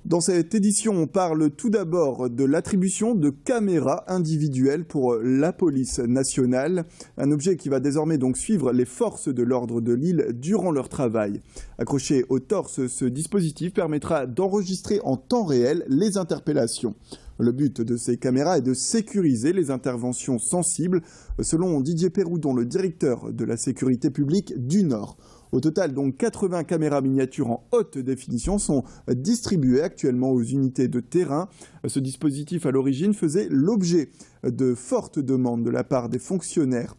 Dans cette édition, on parle tout d'abord de l'attribution de caméras individuelles pour la police nationale, un objet qui va désormais donc suivre les forces de l'ordre de l'île durant leur travail. Accroché au torse, ce dispositif permettra d'enregistrer en temps réel les interpellations. Le but de ces caméras est de sécuriser les interventions sensibles, selon Didier Péroudon, le directeur de la sécurité publique du Nord. Au total, donc 80 caméras miniatures en haute définition sont distribuées actuellement aux unités de terrain. Ce dispositif, à l'origine, faisait l'objet de fortes demandes de la part des fonctionnaires.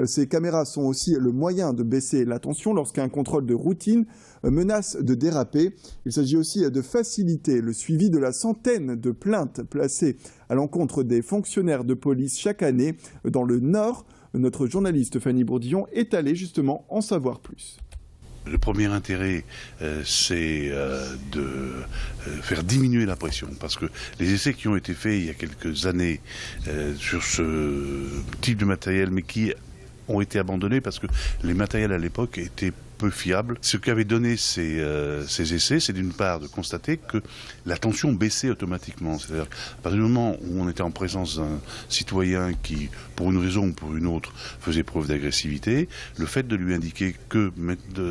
Ces caméras sont aussi le moyen de baisser la tension lorsqu'un contrôle de routine menace de déraper. Il s'agit aussi de faciliter le suivi de la centaine de plaintes placées à l'encontre des fonctionnaires de police chaque année dans le Nord. Notre journaliste Fanny Bourdillon est allée justement en savoir plus. Le premier intérêt, c'est de faire diminuer la pression, parce que les essais qui ont été faits il y a quelques années sur ce type de matériel, mais qui ont été abandonnés parce que les matériels à l'époque étaient peu fiables. Ce qu'avaient donné ces essais, c'est d'une part de constater que la tension baissait automatiquement. C'est-à-dire à partir du moment où on était en présence d'un citoyen qui, pour une raison ou pour une autre, faisait preuve d'agressivité, le fait de lui indiquer que,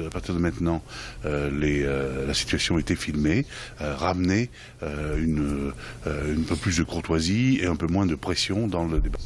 à partir de maintenant, la situation était filmée, ramenait un peu plus de courtoisie et un peu moins de pression dans le débat.